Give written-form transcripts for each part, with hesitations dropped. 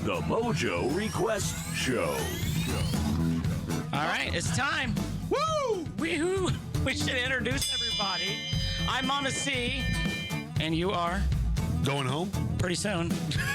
the Mojo Request Show. All right, it's time. Woo! We should introduce everybody. I'm Mama C, and you are? Going home? Pretty soon.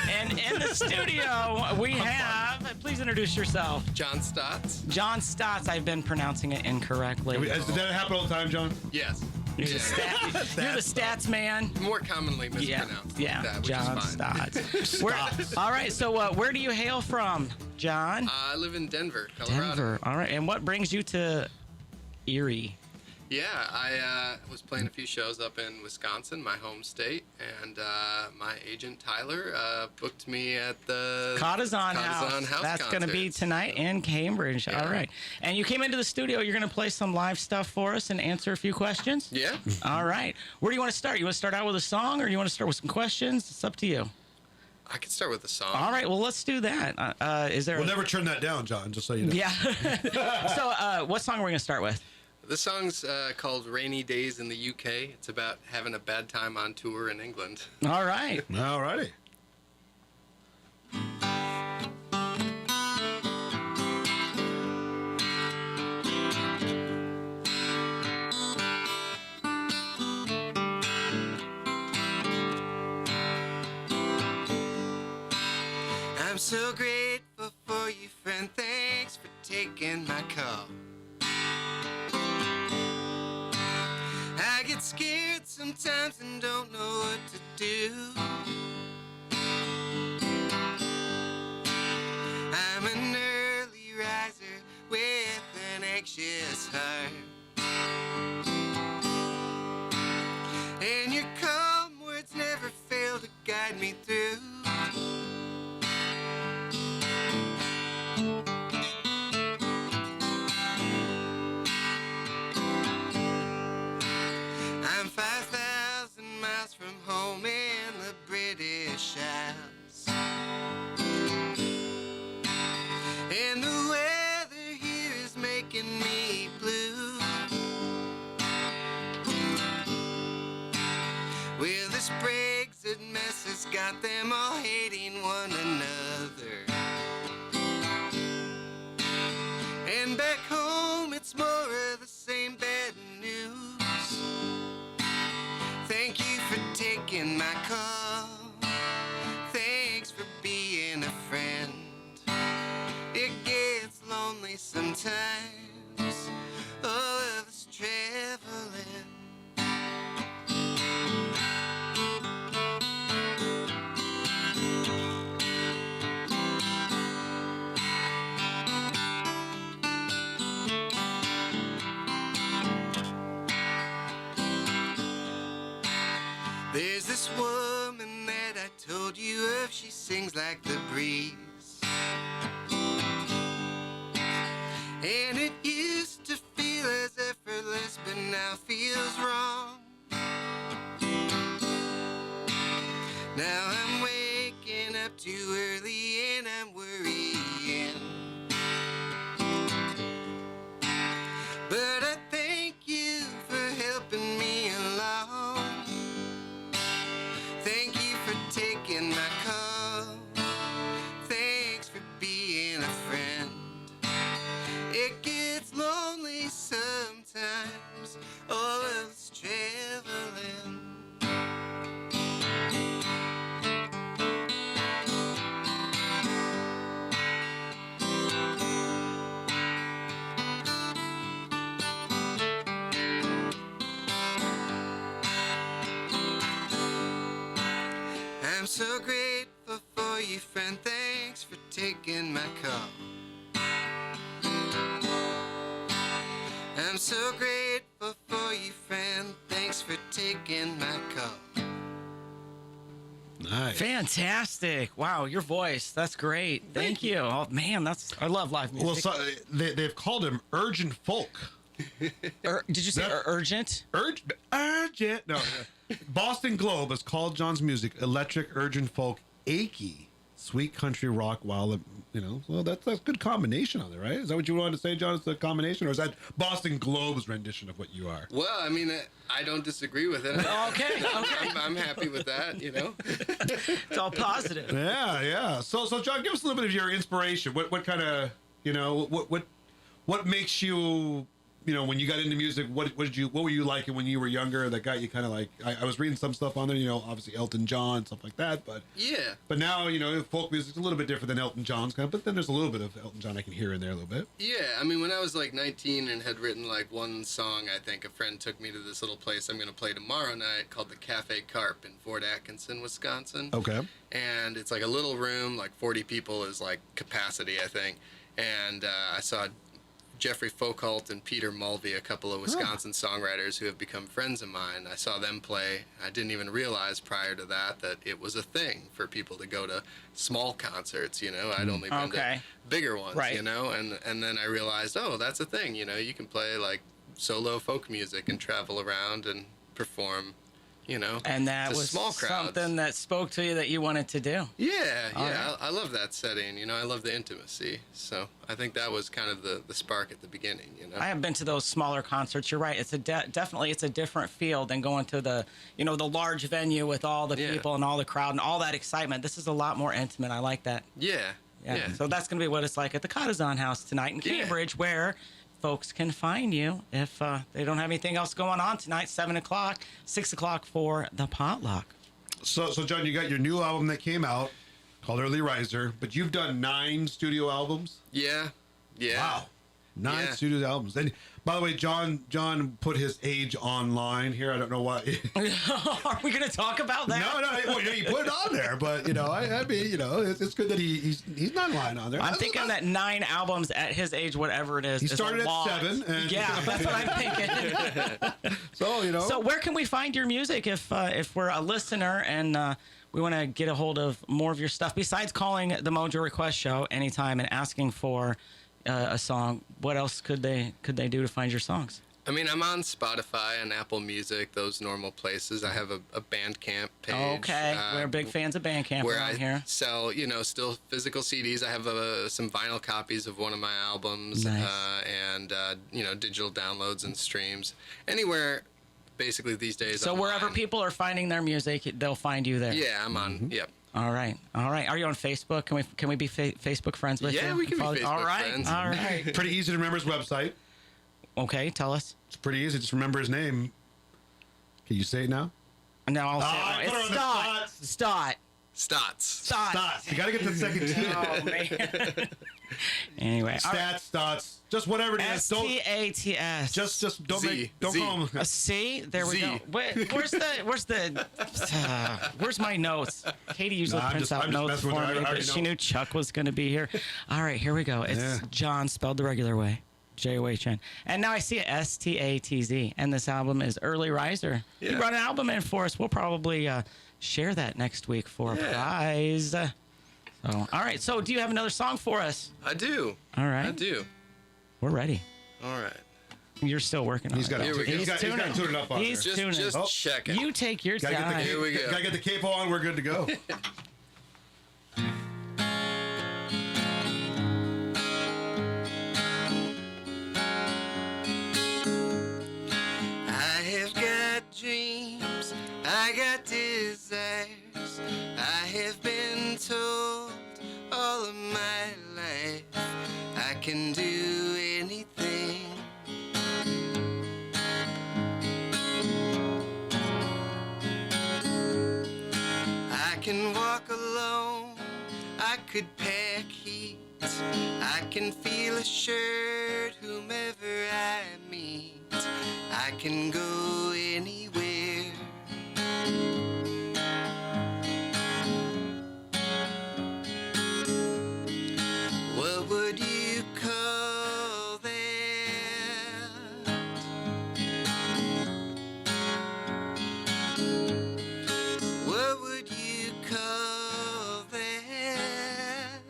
And in the studio, we have, please introduce yourself. John Statz. John Statz. I've been pronouncing it incorrectly. Does that happen all the time, John? Yes. You're the stats man. More commonly mispronounced. Yeah, that, which John is fine. Statz. All right, so where do you hail from, John? I live in Denver, Colorado. Denver. All right, and what brings you to Erie? Yeah, I was playing a few shows up in Wisconsin, my home state, and my agent Tyler booked me at the Cottazon House. That's going to be tonight in Cambridge. Yeah. All right. And you came into the studio. You're going to play some live stuff for us and answer a few questions? Yeah. All right. Where do you want to start? You want to start out with a song, or do you want to start with some questions? It's up to you. I could start with a song. All right. Well, let's do that. We'll never turn that down, John, just so you know. Yeah. So what song are we going to start with? This song's called Rainy Days in the UK. It's about having a bad time on tour in England. All right. All righty. I'm so grateful for you, friend. Thanks for taking my call. I get scared sometimes and don't know what to do. I'm an early riser with an anxious heart, and your calm words never fail to guide me through. I'm 5,000 miles from home in the British Isles, and the weather here is making me blue. Well, this Brexit mess has got them all hating one another, and back home it's more of the same bad news. Thank you for taking my call. Thanks for being a friend. It gets lonely sometimes, all of us traveling. There's this woman that I told you of, she sings like the breeze, and it used to feel as effortless, but now feels wrong. Now I'm waking up too early and I'm worrying, but I thank you for helping me along. Thank you for taking my call. Thanks for being a friend. It gets lonely sometimes, all of us traveling. I'm so grateful for you, friend. Thanks for taking my call. I'm so grateful for you, friend. Thanks for taking my call. Nice. Fantastic. Wow, your voice. That's great. Thank you. Oh, man, I love live music. Well, so, they've called him urgent folk. Did you say urgent? Urgent. No. Boston Globe has called John's music electric, urgent folk, achy, sweet country rock while, well, that's a good combination on there, right? Is that what you wanted to say, John? It's the combination? Or is that Boston Globe's rendition of what you are? Well, I mean, I don't disagree with it. Okay. I'm happy with that, It's all positive. Yeah. So John, give us a little bit of your inspiration. What kind of, what makes you, when you got into music, what were you liking when you were younger that got you kind of like, I was reading some stuff on there, obviously Elton John, stuff like that, but Yeah. But now, folk music's a little bit different than Elton John's kind of, but then there's a little bit of Elton John I can hear in there a little bit. Yeah, I mean, when I was like 19 and had written like one song, I think a friend took me to this little place I'm going to play tomorrow night called the Cafe Carp in Fort Atkinson, Wisconsin. Okay. And it's like a little room, like 40 people is like capacity, I think. And I saw Jeffrey Foucault and Peter Mulvey, a couple of Wisconsin songwriters who have become friends of mine. I saw them play. I didn't even realize prior to that it was a thing for people to go to small concerts, I'd only been to bigger ones, Right. and then I realized, oh, that's a thing, you can play like solo folk music and travel around and perform, And that to was small crowds. something that spoke to you that you wanted to do. Yeah, right. I love that setting. I love the intimacy. So I think that was kind of the spark at the beginning. I have been to those smaller concerts. You're right. It's definitely it's a different feel than going to the the large venue with all the people and all the crowd and all that excitement. This is a lot more intimate. I like that. Yeah. So that's gonna be what it's like at the Cottazon House tonight in Cambridge, where folks can find you if they don't have anything else going on tonight. 7 o'clock, 6 o'clock for the potluck. So John, you got your new album that came out called Early Riser, but you've done 9 studio albums. Yeah. Wow. 9 Yeah. studio albums. And by the way, John put his age online here. I don't know why. Are we going to talk about that? No. Well, he put it on there, but I mean, it's good that he's not lying on there. I'm thinking that 9 albums at his age, whatever it is. He started is a at lot. 7. And Yeah, that's what I'm thinking. So So where can we find your music if we're a listener and we want to get a hold of more of your stuff? Besides calling the Mojo Request Show anytime and asking for a song, what else could they do to find your songs? I mean, I'm on Spotify and Apple Music, those normal places. I have a Bandcamp page. Okay, we're big fans of Bandcamp where around I here. sell, still physical CDs. I have some vinyl copies of one of my albums, Nice. and digital downloads and streams. Anywhere, basically these days. So wherever online. people are finding their music, they'll find you there. Yeah, I'm on. Yep. All right. Are you on Facebook? Can we be Facebook friends with you? Yeah, we can be Follow- Facebook All right. friends. All right. pretty easy to remember his website. Okay, tell us. It's pretty easy. Just remember his name. Can you say it now? No, I'll I say put her it. on the It's Stott. Statz. Stotts. You got to get the second T. Oh man. Anyway, Stats, Stotts, just whatever it is. Don't Stats. just don't Z. don't Z. call him. See, there we Z. go. Where's my notes? Katie usually Nah, I'm prints just out notes messing with for her. I me, already but she know. knew Chuck was going to be here. All right, here we go. It's Yeah. John spelled the regular way. J-O-H-N. And now I see it, S-T-A-T-Z. And this album is Early Riser. You Yeah. brought an album in for us. We'll probably share that next week for a prize. So, all right. So do you have another song for us? I do. All right. I do. We're ready. All right. You're still working on He's it. got Here we go. he's got tuning. tuning up on He's there. tuning. Just Oh. check it. You take your Gotta get the time. Here we go. Gotta get the capo on. We're good to go. I have got dreams, I got desires. I have been told all of my life I can do anything. I can walk alone, I could pack heat, I can feel assured whomever I meet. I can go anywhere. What would you call that? What would you call that?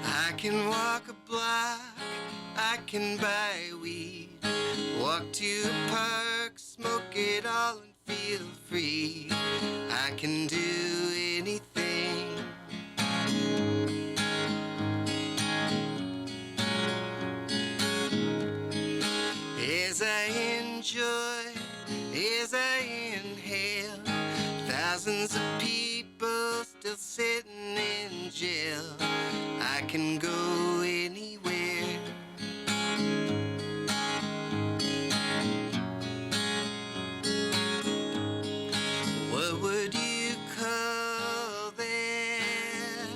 I can walk a block, I can buy weed, walk to a park, smoke it all and feel free. I can do anything. As I enjoy, as I inhale, thousands of people still sitting in jail. I can go anywhere. What would you call that?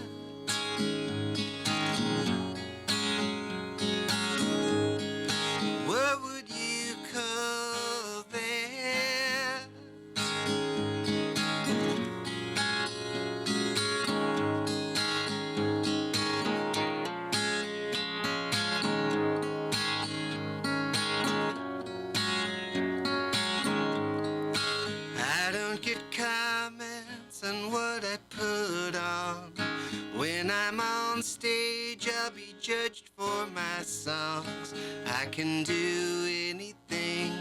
What would you call that? I don't get comments on what I put on. When I'm on stage, I'll be judged for my songs. I can do anything.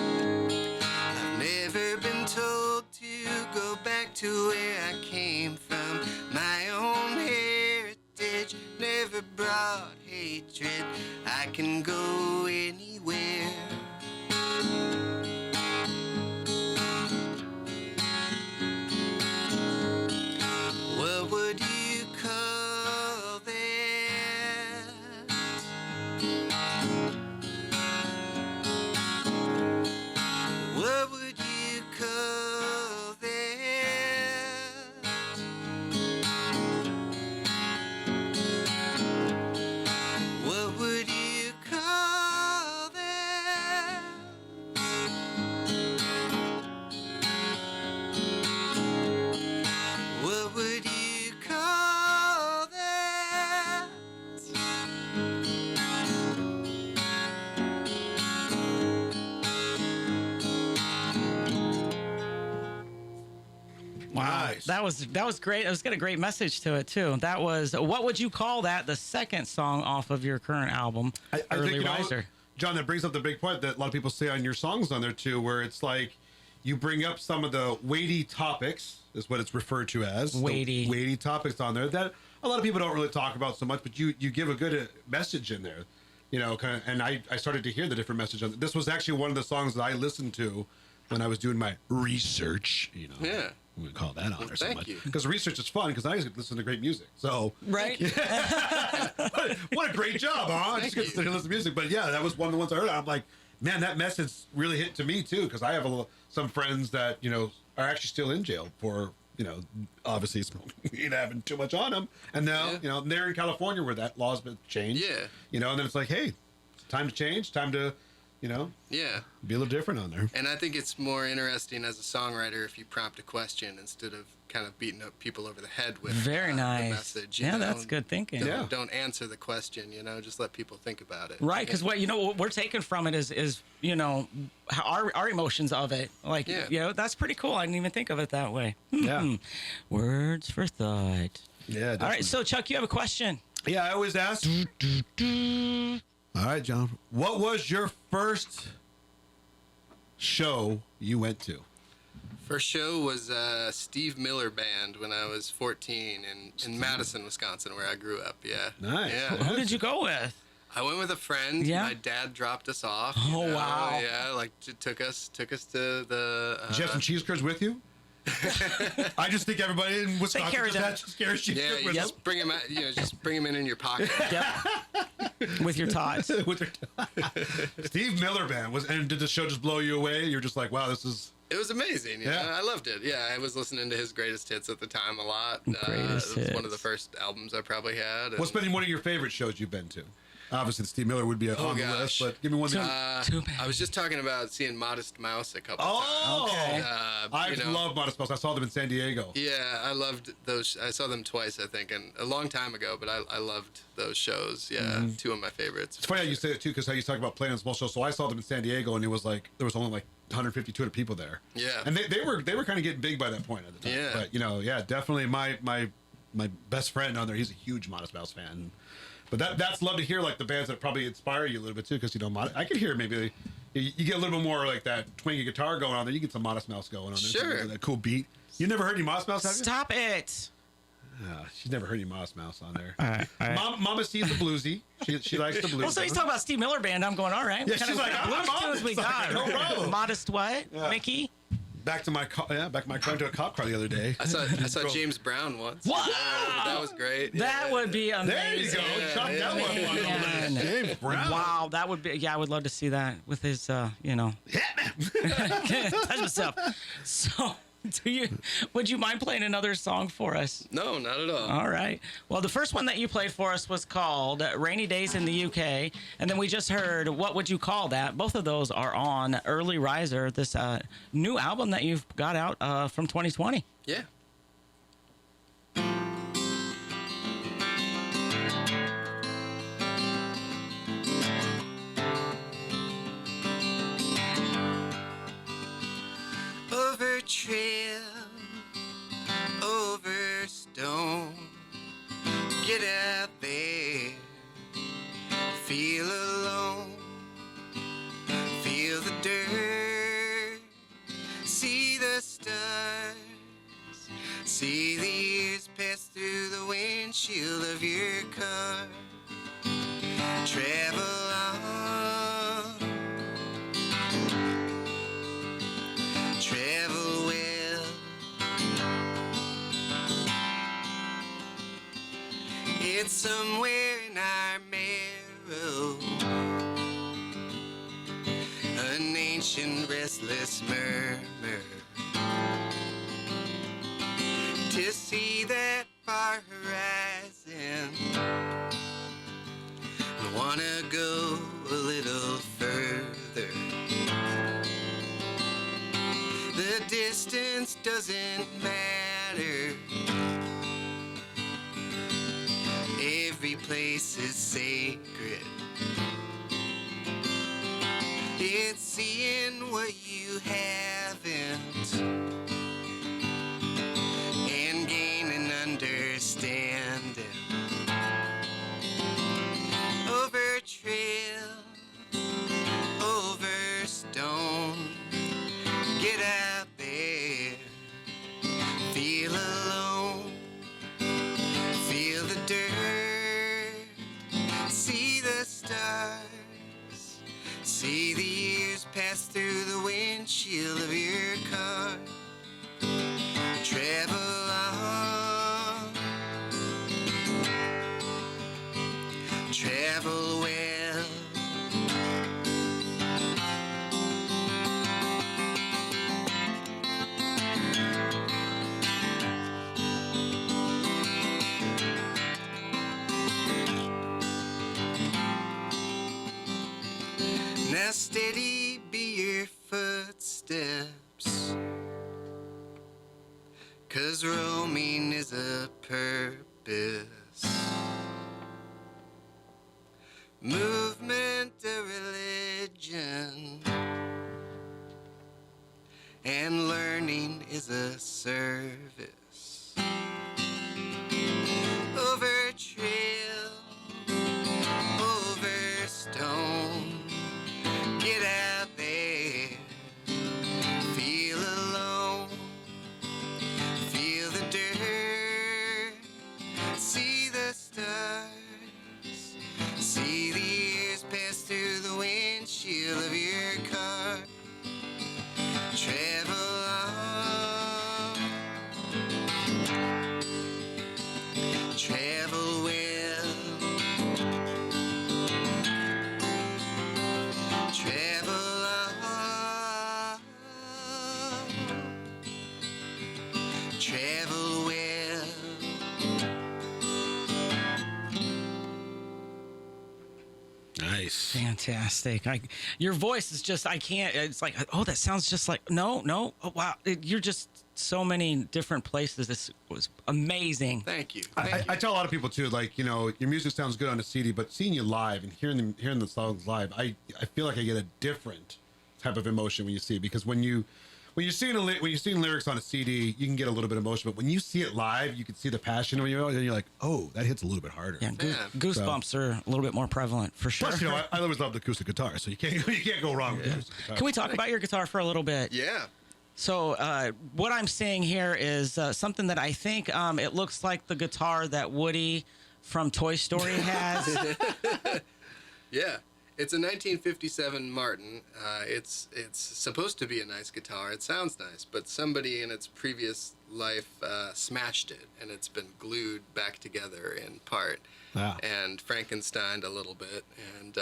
I've never been told to go back to where I came from. My own heritage never brought hatred. I can go anywhere. What would you call that? What would you call that? What would you call that? What would you call that? Wow, Nice. that was great. It was got a great message to it too. That was What Would You Call That? The second song off of your current album, I Early think, Riser. John, that brings up the big point that a lot of people say on your songs on there too, where it's like you bring up some of the weighty topics, is what it's referred to as. the Weighty. weighty topics on there that a lot of people don't really talk about so much, but you give a good message in there, you know. Kind of, and I started to hear the different message on this. Was actually one of the songs that I listened to when I was doing my research. You know, Yeah. we call that on there so thank much you. because research is fun because I just listen to great music. So Right? what a great job, huh? I just Thank get to listen to music. But yeah, that was one of the ones I heard. I'm like, man, that message really hit to me too, because I have some friends that, you know, are actually still in jail for, you know, obviously smoking weed, having too much on them. And now, Yeah. you know, they're in California where that law's been changed. Yeah. You know, and then it's like, hey, it's time to change, time to, you know, Yeah. be a little different on there. And I think it's more interesting as a songwriter if you prompt a question instead of kind of beating up people over the head with Very nice. the message. you Yeah, know? that's good thinking. Yeah. Don't answer the question, you know, just let people think about it. Right, because what we're taking from it is you know our emotions of it. Like Yeah. you know, that's pretty cool. I didn't even think of it that way. Yeah. Words for thought. Yeah. All right, so Chuck, you have a question. Yeah, I always ask. All right, John. What was your first show you went to? First show was Steve Miller Band when I was 14 in Madison, Wisconsin, where I grew up. Yeah. Nice. Yeah. Who did you go with? I went with a friend. Yeah? My dad dropped us off. Oh, wow. Yeah, like took us to the. Did you have some cheese curds with you? I just think everybody in Wisconsin carry just that. had cheese Yeah, curds you with just bring them out. You know, just bring them in your pocket. Yep. With your tots. them. With their- Steve Miller Band was, and did the show just blow you away? You're just like, wow, this is. It was amazing. You Yeah. know? I loved it. Yeah, I was listening to his greatest hits at the time a lot. Greatest it was one of hits. the first albums I probably had. and- What's been one of your favorite shows you've been to? Obviously, Steve Miller would be on the list, gosh. but give me one. Too I bad. was just talking about seeing Modest Mouse a couple Oh, Okay. times. I you know, love Modest Mouse. I saw them in San Diego. Yeah, I loved those. I saw them twice, I think, and a long time ago. But I loved those shows. Yeah, two of my favorites. It's funny how you say it too, because how you talk about playing on small shows. So I saw them in San Diego, and it was like there was only like 150, 200 people there. Yeah. and they were kind of getting big by that point at the time. Yeah. But you know, yeah, definitely my my best friend on there, he's a huge Modest Mouse fan. But that's love to hear, like the bands that probably inspire you a little bit too, because you know, I could hear maybe you get a little bit more like that twangy guitar going on there. You get some Modest Mouse going on there. Sure. That cool beat. You never heard any Modest Mouse, have you? Stop it. She's never heard any Modest Mouse on there. All right. Mama Steve's the bluesy. She likes the blues. Well, so he's talking about Steve Miller Band. I'm going, all right. Yeah, she's like, I'm blues tunes we got. no problem. Modest what? Yeah. Mickey? Back to my car into a cop car the other day. I saw James Brown once. What? That was great. That would be amazing. There you go. Chop that one. Man. James Brown. Wow, that would be. Yeah, I would love to see that with his. Touch myself. So, would you mind playing another song for us? No, not at all. All right. Well, the first one that you played for us was called Rainy Days in the UK. And then we just heard What Would You Call That? Both of those are on Early Riser, this new album that you've got out from 2020. Yeah. Over trail, over stone, get out there, feel alone, feel the dirt, see the stars, see the years pass through the windshield of your car, travel on, travel well. It's somewhere in our marrow, an ancient restless murmur, to see that far horizon. I wanna go a little further. The distance doesn't matter. Every place is sacred. It's seeing what you haven't and gaining understanding. Over trail, over stone, get out there, feel alone, feel the dirt, see the stars, see the years pass through the windshield of your car, travel on, travel well. Now steady be your footsteps, 'cause roaming is a purpose. Movement a religion, and learning is a service. Over trail, over stone, get out there, feel alone, feel the dirt, see the stars, see the years pass through the windshield of your car, travel on, travel well, travel on, travel well. Nice. Fantastic. Your voice is just, I can't, it's like, oh, that sounds just like, no. Oh, wow. You're just so many different places. This was amazing. Thank you. I tell a lot of people too, like, you know, your music sounds good on a CD, but seeing you live and hearing the songs live, I feel like I get a different type of emotion when you see it, because when when you're seeing lyrics on a CD, you can get a little bit of emotion, but when you see it live, you can see the passion in you, and you're like, oh, that hits a little bit harder. Yeah, goosebumps are a little bit more prevalent for sure. Plus, I always loved the acoustic guitar, so you can't go wrong with acoustic guitar. Can we talk about your guitar for a little bit? Yeah. So what I'm seeing here is something that I think it looks like the guitar that Woody from Toy Story has. Yeah. It's a 1957 Martin. It's supposed to be a nice guitar. It sounds nice, but somebody in its previous life smashed it, and it's been glued back together in part. Wow. And Frankensteined a little bit, and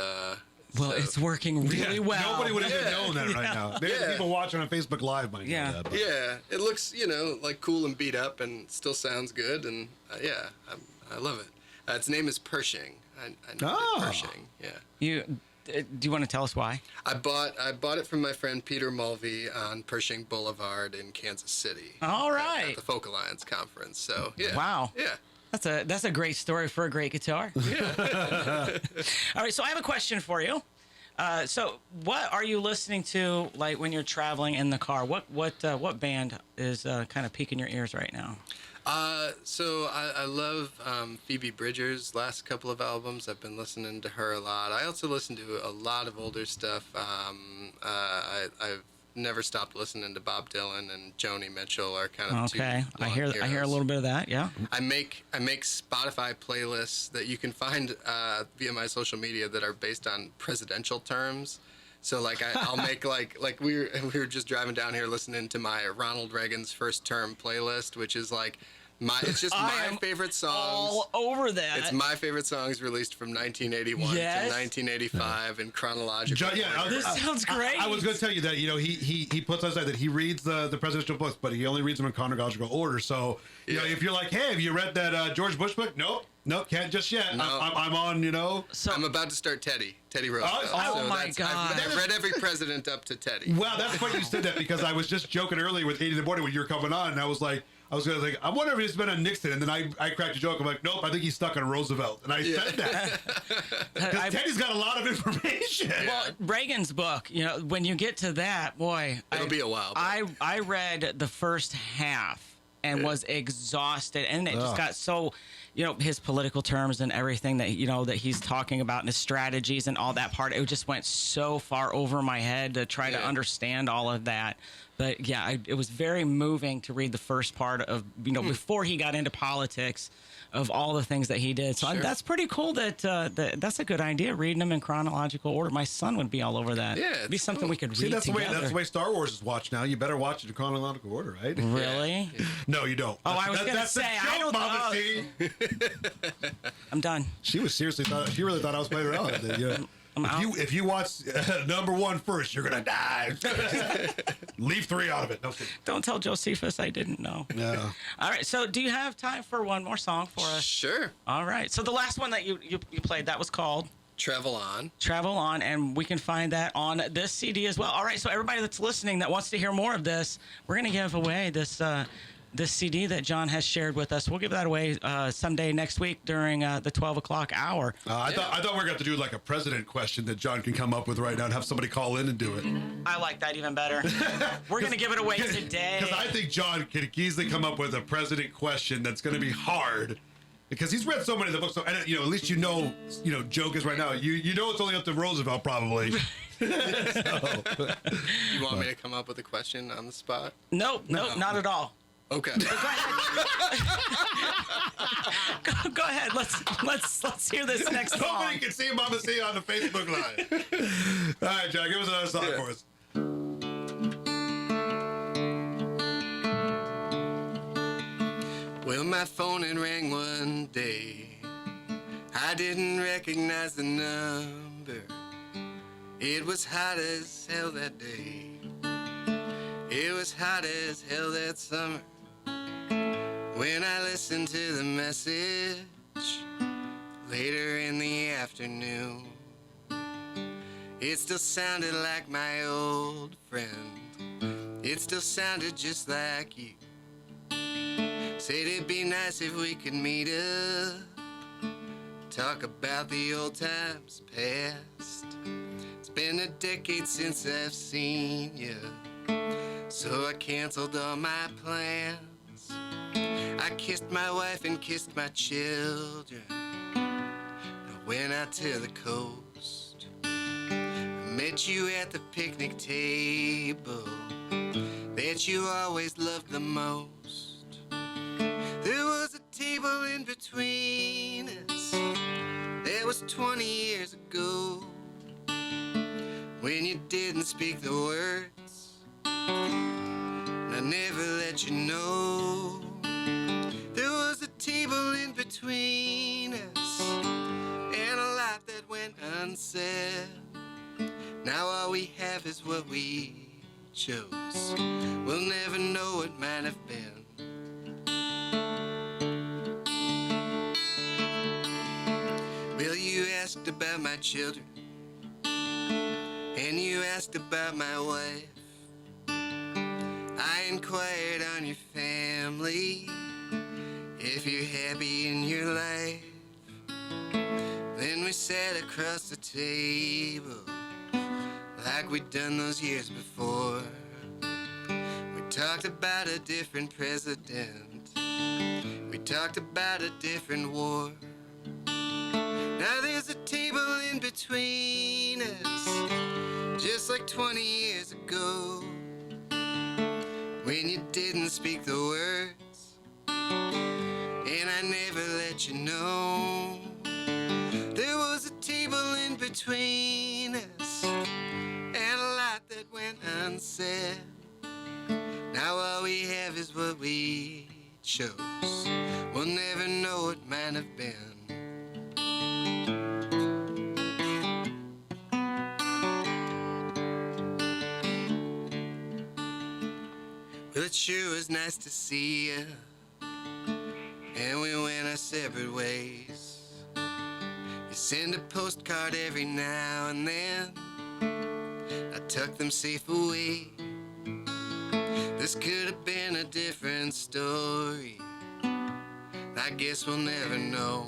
Well, it's working really well. Nobody would have even known that right now. There's people watching on Facebook Live might know that. But. Yeah, it looks, like cool and beat up and still sounds good. And I love it. Its name is Pershing. I named it Pershing. Yeah. Do you want to tell us why? I bought it from my friend Peter Mulvey on Pershing Boulevard in Kansas City. All right. At the Folk Alliance conference. So yeah. Wow. Yeah. That's a great story for a great guitar. Yeah. All right, so I have a question for you. So what are you listening to like when you're traveling in the car? What band is kind of piquing your ears right now? So I love Phoebe Bridgers' last couple of albums. I've been listening to her a lot. I also listen to a lot of older stuff. I've never stopped listening to Bob Dylan, and Joni Mitchell are kind of okay. two I hear a little bit of that. Yeah. I make Spotify playlists that you can find via my social media that are based on presidential terms. So like I'll make like we were just driving down here listening to my Ronald Reagan's first term playlist, which is like it's just my favorite songs. All over that. It's my favorite songs released from 1981 to 1985 in chronological order. This sounds great. I was going to tell you that he puts aside that he reads the presidential books, but he only reads them in chronological order. So if you're like, hey, have you read that George Bush book? Nope, can't just yet. No. I'm on. So I'm about to start Teddy Roosevelt. Oh my God! I've read every president up to Teddy. Well, that's funny you said that because I was just joking earlier with 8 in the morning when you were coming on, and I was going to think, I wonder if he's been on Nixon, and then I cracked a joke. I'm like, nope, I think he's stuck on Roosevelt, and I said that because Teddy's got a lot of information. Well, Reagan's book, when you get to that, boy, it'll be a while. I read the first half and was exhausted, and it just got so. His political terms and everything that, that he's talking about and his strategies and all that part, it just went so far over my head to try to understand all of that. But yeah, it was very moving to read the first part of, before he got into politics, of all the things that he did. So that's pretty cool that's a good idea, reading them in chronological order. My son would be all over that. Yeah. It'd be something we could read together. That's the way Star Wars is watched now. You better watch it in chronological order, right? Really? Yeah. No, you don't. Oh, I was going to say, I don't know. I'm done. She really thought I was playing around. If you watch number 1 first, you're gonna die. Leave 3 out of it. No kidding. Don't tell Josephus I didn't know. No. All right. So, do you have time for one more song for us? Sure. All right. So the last one that you played, that was called Travel On. Travel On, and we can find that on this CD as well. All right. So everybody that's listening that wants to hear more of this, we're gonna give away this CD that John has shared with us. We'll give that away someday next week during the 12 o'clock hour. I thought we were going to have to do like a president question that John can come up with right now and have somebody call in and do it. I like that even better. We're going to give it away today. Because I think John can easily come up with a president question that's going to be hard. Because he's read so many of the books, so at least joke is right now. You know it's only up to Roosevelt probably. You want me to come up with a question on the spot? Nope, not at all. Okay. Go ahead. Let's hear this next song. Nobody can see Mama C on the Facebook Live. All right, John, give us another song for us. Well, my phone it rang one day. I didn't recognize the number. It was hot as hell that day. It was hot as hell that summer. When I listened to the message later in the afternoon, it still sounded like my old friend. It still sounded just like you. Said it'd be nice if we could meet up, talk about the old times past. It's been a decade since I've seen you. So I canceled all my plans. I kissed my wife and kissed my children. I went out to the coast. I met you at the picnic table that you always loved the most. There was a table in between us. That was 20 years ago, when you didn't speak the words, and I never let you know. There was a table in between us, and a life that went unsaid. Now all we have is what we chose. We'll never know what might have been. Well, you asked about my children, and you asked about my wife. I inquired on your family, if you're happy in your life. Then we sat across the table, like we'd done those years before. We talked about a different president. We talked about a different war. Now there's a table in between us, just like 20 years ago, when you didn't speak the words, and I never let you know. There was a table in between us, and a lot that went unsaid. Now all we have is what we chose. We'll never know what might have been. Well, it sure was nice to see you, and we went our separate ways. You send a postcard every now and then, I tuck them safe away. This could have been a different story, I guess we'll never know.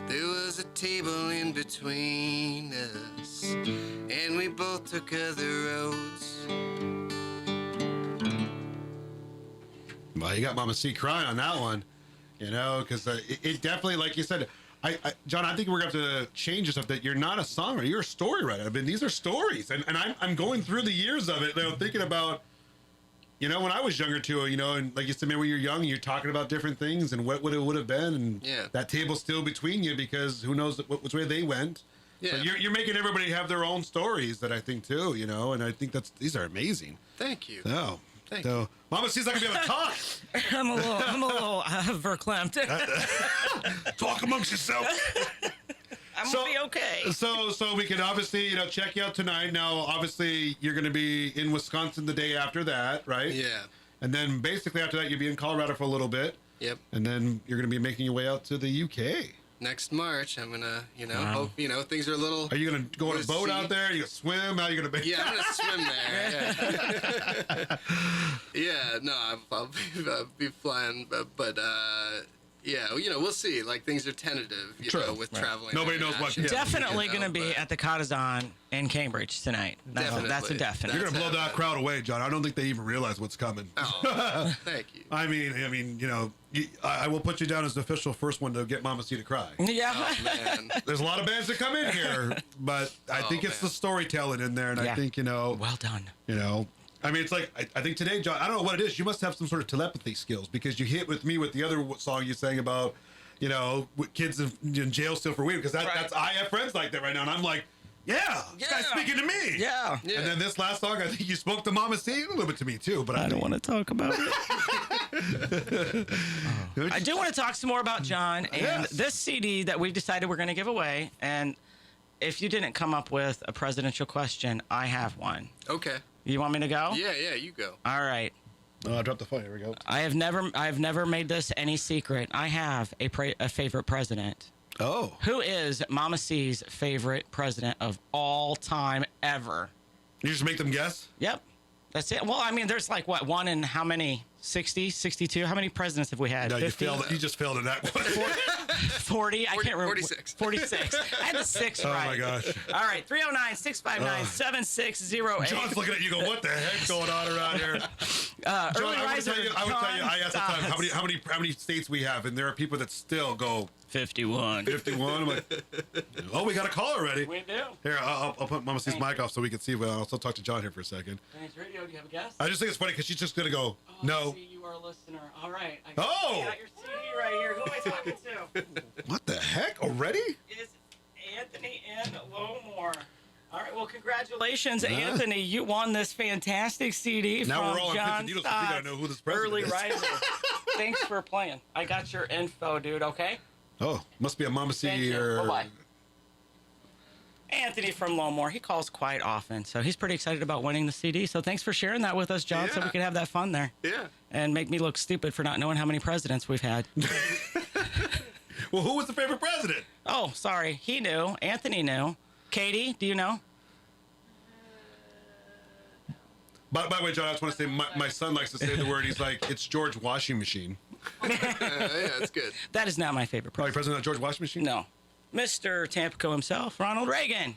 There was a table in between us, and we both took other roads. Well, you got Mama C crying on that one, you know, because it definitely, like you said, John, I think we're going to have to change this up, that you're not a songwriter, you're a story writer. I mean, these are stories, and I'm going through the years of it, you know, thinking about, you know, when I was younger too, you know, and like you said, maybe when you're young, you're talking about different things and what it would have been, and that table's still between you, because who knows which way they went. Yeah. So you're making everybody have their own stories, that I think too, you know, and I think these are amazing. Thank you. Oh. Thank you. Mama C's not gonna be able to talk. I'm a little verklempt. Talk amongst yourself. I'm gonna be okay. So we can obviously, you know, check you out tonight. Now, obviously, you're gonna be in Wisconsin the day after that, right? Yeah. And then basically after that, you'll be in Colorado for a little bit. Yep. And then you're gonna be making your way out to the UK. Next March, I'm gonna, you know, hope, you know, things are a little. Are you gonna go on a boat out there? Are you gonna swim? How are you gonna be? Yeah, I'm gonna swim there. Yeah, no, I'll be flying, but yeah, you know, we'll see. Like, things are tentative, you know, with traveling. Nobody knows what. Yeah. Definitely going to be at the Cottazon in Cambridge tonight. That's a definite. You're going to blow that crowd away, John. I don't think they even realize what's coming. Oh, thank you. I mean, you know, I will put you down as the official first one to get Mama C to cry. Yeah. Oh, man. There's a lot of bands that come in here, but I think it's the storytelling in there, and I think, you know. Well done. You know. I mean, it's like, I think today, John, I don't know what it is. You must have some sort of telepathy skills, because you hit with me with the other song you sang about, you know, with kids in jail still for weed, because that's, I have friends like that right now, and I'm like, this guy's speaking to me. Yeah. And then this last song, I think you spoke to Mama C a little bit to me too, but I don't want to talk about it. I do want to talk some more about John and this CD that we've decided we're going to give away. And if you didn't come up with a presidential question, I have one. Okay. You want me to go? Yeah, you go. All right. Oh, I dropped the phone. Here we go. I have never made this any secret. I have a favorite president. Oh. Who is Mama C's favorite president of all time ever? You just make them guess? Yep. That's it. Well, I mean, there's like, what, one in how many? 60, 62? How many presidents have we had? No, 50? you just failed in that one. 40? I can't remember. 46. 46. I had the 6 Oh right. my gosh. All right, 309-659-7608. John's looking at you going, what the heck's going on around here? John, Early I would riser, tell you, I asked the time how many states we have, and there are people that still go 51. 51. I'm like, oh, we got a call already. We do. Here, I'll put Mama C's mic off so we can see. But I'll still talk to John here for a second. Thanks, Radio. Do you have a guess? I just think it's funny because she's just gonna go, Oh, no. I see you are a listener. All right. I Oh! got your CD right here. Who am I talking to? What the heck already? Is Anthony in Lowmore. All right, well, congratulations, Anthony. You won this fantastic CD Now from we're all on John pins and needles 'cause we gotta Statz, know who this president Early is. Riser. Thanks for playing. I got your info, dude, okay? Oh, must be a Mama Thank C you. or. Bye-bye. Anthony from Lowmore. He calls quite often, so he's pretty excited about winning the CD. So thanks for sharing that with us, John, so Yeah. we can have that fun there. Yeah. And make me look stupid for not knowing how many presidents we've had. Well, who was the favorite president? Oh, sorry. He knew. Anthony knew. Katie, do you know? By the way, John, I just want to say my son likes to say the word. He's like, it's George Washing Machine. Yeah, that's good. That is not my favorite Probably president. president of George Washing Machine? No. Mr. Tampico himself, Ronald Reagan.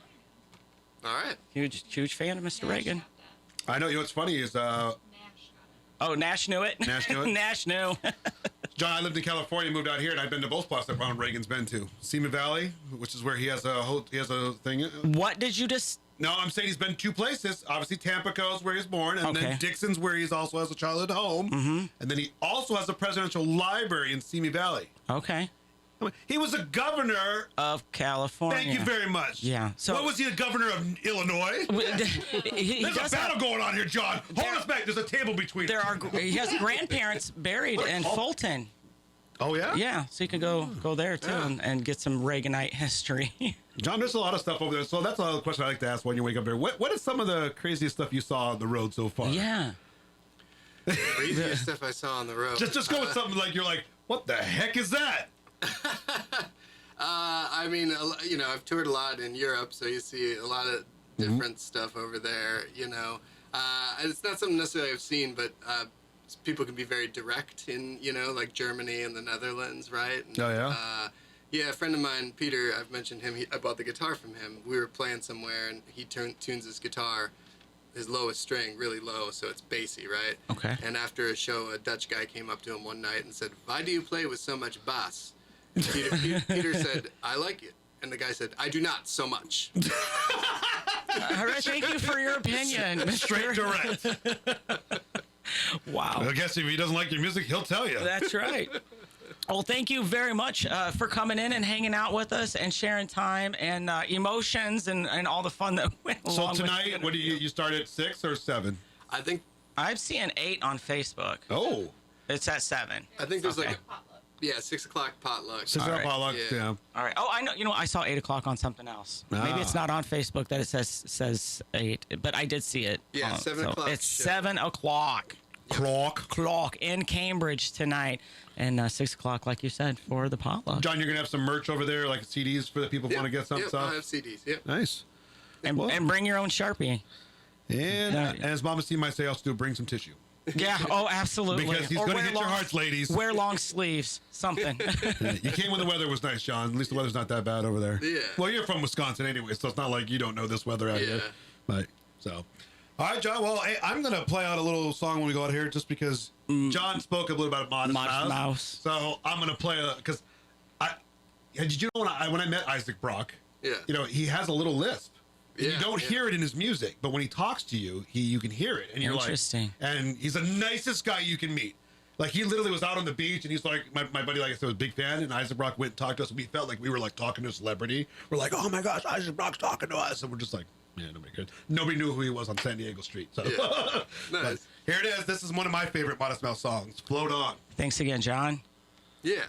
All right. Huge fan of Mr. Reagan. I know. You know what's funny is, Oh, Nash knew it. Nash knew it? Nash knew. John, I lived in California, moved out here, and I've been to both spots that Ronald Reagan's been to. Simi Valley, which is where he has a thing. What did you just... No, I'm saying he's been 2 places. Obviously, Tampico is where he's born, and Okay. then Dixon's where he also has a childhood home. Mm-hmm. And then he also has a presidential library in Simi Valley. Okay. He was a governor. Of California. Thank you very much. Yeah, so- what was he, a governor of Illinois? he There's a does battle have, going on here, John. Hold us back. There's a table between there us. are he has grandparents buried in Fulton. Oh, yeah? Yeah, so you can go there too and get some Reaganite history. John, there's a lot of stuff over there. So that's another question I like to ask when you wake up here. What is some of the craziest stuff you saw on the road so far? Yeah. Craziest stuff I saw on the road. Just go with something like you're like, what the heck is that? I mean, you know, I've toured a lot in Europe, so you see a lot of different stuff over there, you know. It's not something necessarily I've seen, but people can be very direct in, you know, like Germany and the Netherlands, right? And, Oh, yeah? Yeah, a friend of mine, Peter, I've mentioned him. I bought the guitar from him. We were playing somewhere, and he tunes his guitar, his lowest string, really low, so it's bassy, right? Okay. And after a show, a Dutch guy came up to him one night and said, "Why do you play with so much bass?" Peter said, "I like it." And the guy said, "I do not so much." All right, thank you for your opinion, Mr. Straight direct. Wow. I guess if he doesn't like your music, he'll tell you. That's right. Well, thank you very much for coming in and hanging out with us and sharing time and emotions and all the fun that went So along tonight, with what do you start at 6 or 7? I think I've seen 8 on Facebook. Oh. It's at 7. there's Okay. like 6 o'clock potluck. 6 o'clock right. potluck, Yeah. yeah. All right. Oh, I know. You know, I saw 8 o'clock on something else. Maybe it's not on Facebook that it says 8, but I did see it. Yeah, 7 o'clock It's show. 7 o'clock. Clock in Cambridge tonight, and 6 o'clock, like you said, for the potluck. John, you're going to have some merch over there, like CDs for the people who want to get some Yep, I stuff? have CDs. Yep. Nice. And, Well- and bring your own Sharpie. And Yeah. as Mama C might say, also bring some tissue. Yeah. Oh, absolutely. Because he's Or going to wear hit your long- hearts, ladies. Wear long sleeves. Something. You came when the weather was nice, John. At least the weather's not that bad over there. Yeah. Well, you're from Wisconsin anyway, so it's not like you don't know this weather out here. Yeah. But, so. All right, John. Well, hey, I'm going to play out a little song when we go out here just because John spoke a little about Modest Modest Mouse. Mouse. So I'm going to play because did you know when I met Isaac Brock, Yeah. you know, he has a little lisp. And you Yeah, don't yeah. hear it in his music, but when he talks to you, you can hear it. And you're Interesting. like, and he's the nicest guy you can meet. Like, he literally was out on the beach, and he's like, my buddy, like I said, was a big fan, and Isaac Brock went and talked to us, and we felt like we were, like, talking to a celebrity. We're like, oh, my gosh, Isaac Brock's talking to us. And we're just like, yeah, nobody cares. Nobody knew who he was on San Diego Street. So Yeah. But Nice. here it is. This is one of my favorite Modest Mouse songs, Float On. Thanks again, John. Yeah.